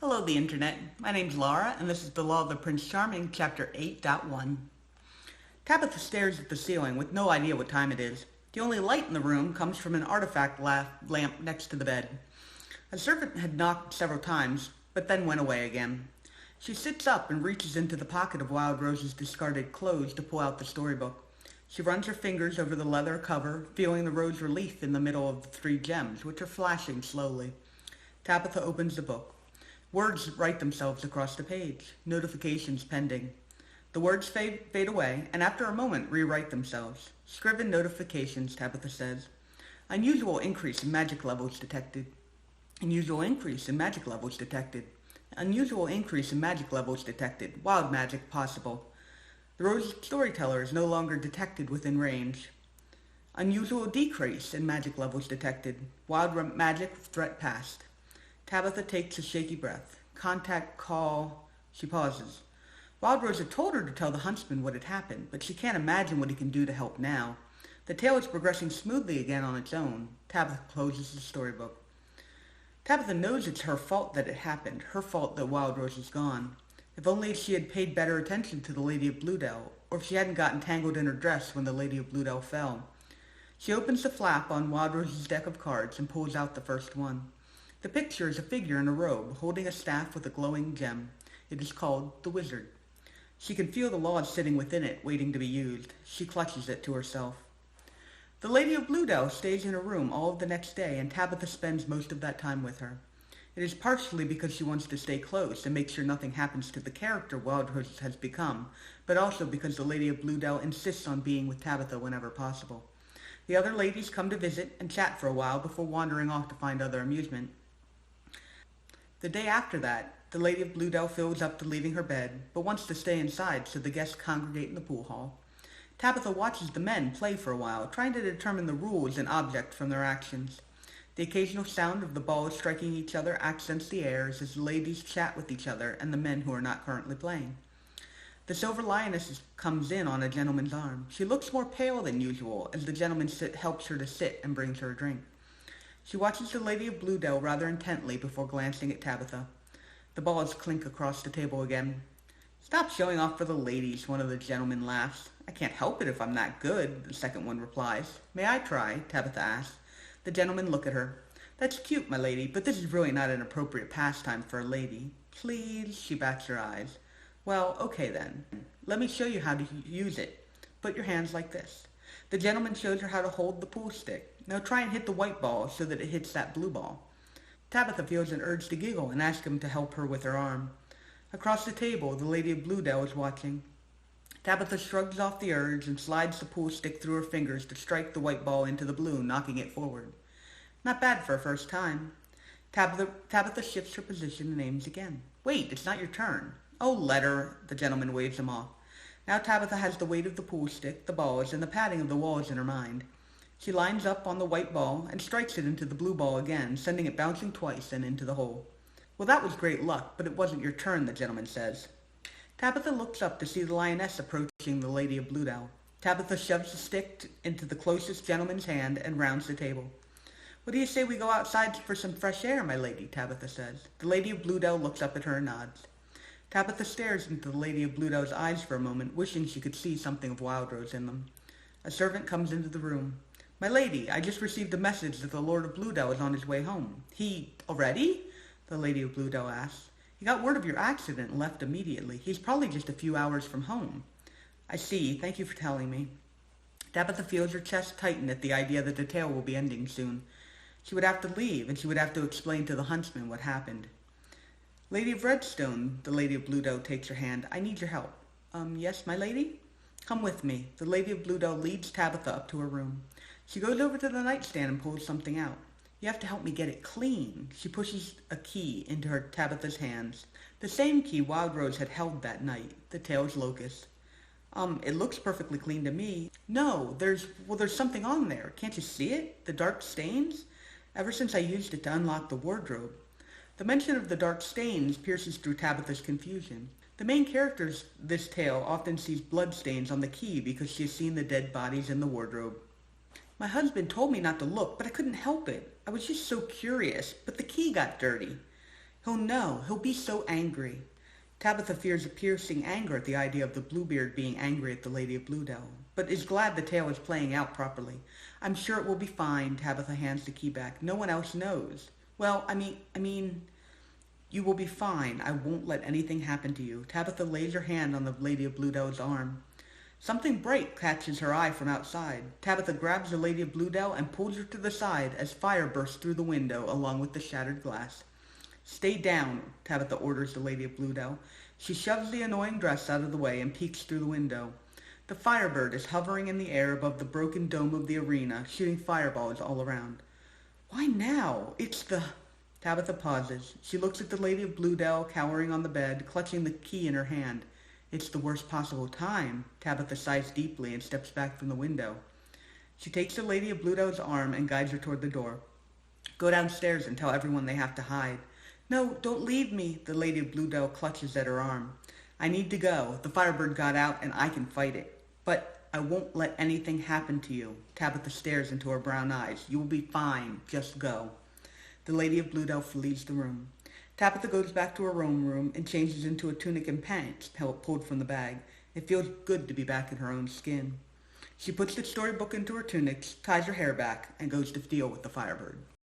Hello, the Internet. My name's Laura, and this is The Law of the Prince Charming, Chapter 8.1. Tabitha stares at the ceiling with no idea what time it is. The only light in the room comes from an artifact lamp next to the bed. A servant had knocked several times, but then went away again. She sits up and reaches into the pocket of Wild Rose's discarded clothes to pull out the storybook. She runs her fingers over the leather cover, feeling the rose relief in the middle of the three gems, which are flashing slowly. Tabitha opens the book. Words write themselves across the page. Notifications pending. The words fade away, and after a moment rewrite themselves. Scriven notifications, Tabitha says. Unusual increase in magic levels detected. Unusual increase in magic levels detected. Unusual increase in magic levels detected. Wild magic possible. The Rose Storyteller is no longer detected within range. Unusual decrease in magic levels detected. Wild magic threat passed. Tabitha takes a shaky breath. Contact call. She pauses. Wild Rose had told her to tell the huntsman what had happened, but she can't imagine what he can do to help now. The tale is progressing smoothly again on its own. Tabitha closes the storybook. Tabitha knows it's her fault that it happened, her fault that Wild Rose is gone. If only she had paid better attention to the Lady of Bluedell, or if she hadn't gotten tangled in her dress when the Lady of Bluedell fell. She opens the flap on Wild Rose's deck of cards and pulls out the first one. The picture is a figure in a robe, holding a staff with a glowing gem. It is called the Wizard. She can feel the laws sitting within it, waiting to be used. She clutches it to herself. The Lady of Bluedell stays in her room all of the next day, and Tabitha spends most of that time with her. It is partially because she wants to stay close and make sure nothing happens to the character Wild Rose has become, but also because the Lady of Bluedell insists on being with Tabitha whenever possible. The other ladies come to visit and chat for a while before wandering off to find other amusement. The day after that, the Lady of Bluedell fills up to leaving her bed, but wants to stay inside so the guests congregate in the pool hall. Tabitha watches the men play for a while, trying to determine the rules and objects from their actions. The occasional sound of the balls striking each other accents the airs as the ladies chat with each other and the men who are not currently playing. The Silver Lioness comes in on a gentleman's arm. She looks more pale than usual as the gentleman helps her to sit and brings her a drink. She watches the Lady of Bluedell rather intently before glancing at Tabitha. The balls clink across the table again. Stop showing off for the ladies, one of the gentlemen laughs. I can't help it if I'm not good, the second one replies. May I try? Tabitha asks. The gentlemen look at her. That's cute, my lady, but this is really not an appropriate pastime for a lady. Please, she bats her eyes. Well, okay then. Let me show you how to use it. Put your hands like this. The gentleman shows her how to hold the pool stick. Now try and hit the white ball so that it hits that blue ball. Tabitha feels an urge to giggle and ask him to help her with her arm. Across the table, the Lady of Bluedell is watching. Tabitha shrugs off the urge and slides the pool stick through her fingers to strike the white ball into the blue, knocking it forward. Not bad for a first time. Tabitha shifts her position and aims again. Wait, it's not your turn. Oh, let her, the gentleman waves him off. Now Tabitha has the weight of the pool stick, the balls, and the padding of the walls in her mind. She lines up on the white ball and strikes it into the blue ball again, sending it bouncing twice and into the hole. Well, that was great luck, but it wasn't your turn, the gentleman says. Tabitha looks up to see the lioness approaching the Lady of Bluedell. Tabitha shoves the stick into the closest gentleman's hand and rounds the table. What do you say we go outside for some fresh air, my lady? Tabitha says. The Lady of Bluedell looks up at her and nods. Tabitha stares into the Lady of Bluedell's eyes for a moment, wishing she could see something of Wild Rose in them. A servant comes into the room. My lady, I just received a message that the Lord of Bluedell is on his way home. He already? The Lady of Bluedell asks. He got word of your accident and left immediately. He's probably just a few hours from home. I see. Thank you for telling me. Tabitha feels her chest tighten at the idea that the tale will be ending soon. She would have to leave, and she would have to explain to the huntsman what happened. Lady of Redstone, the Lady of Bluedell takes her hand. I need your help. Yes, my lady? Come with me. The Lady of Bluedell leads Tabitha up to her room. She goes over to the nightstand and pulls something out. You have to help me get it clean. She pushes a key into her Tabitha's hands. The same key Wild Rose had held that night, the tail's locust. It looks perfectly clean to me. No, there's something on there. Can't you see it? The dark stains? Ever since I used it to unlock the wardrobe. The mention of the dark stains pierces through Tabitha's confusion. The main character this tale often sees blood stains on the key because she has seen the dead bodies in the wardrobe. My husband told me not to look, but I couldn't help it. I was just so curious, but the key got dirty. He'll know. He'll be so angry. Tabitha fears a piercing anger at the idea of the Bluebeard being angry at the Lady of Bluedell, but is glad the tale is playing out properly. I'm sure it will be fine, Tabitha hands the key back. No one else knows. Well, I mean, you will be fine. I won't let anything happen to you. Tabitha lays her hand on the Lady of Bluedell's arm. Something bright catches her eye from outside. Tabitha grabs the Lady of Bluedell and pulls her to the side as fire bursts through the window along with the shattered glass. Stay down, Tabitha orders the Lady of Bluedell. She shoves the annoying dress out of the way and peeks through the window. The Firebird is hovering in the air above the broken dome of the arena, shooting fireballs all around. Why now? It's the... Tabitha pauses. She looks at the Lady of Bluedell cowering on the bed, clutching the key in her hand. It's the worst possible time. Tabitha sighs deeply and steps back from the window. She takes the Lady of Bluedell's arm and guides her toward the door. Go downstairs and tell everyone they have to hide. No, don't leave me, the Lady of Bluedell clutches at her arm. I need to go. The Firebird got out and I can fight it. But I won't let anything happen to you. Tabitha stares into her brown eyes. You will be fine. Just go. The Lady of Bluedell flees the room. Tabitha goes back to her own room and changes into a tunic and pants pulled from the bag. It feels good to be back in her own skin. She puts the storybook into her tunic, ties her hair back, and goes to deal with the Firebird.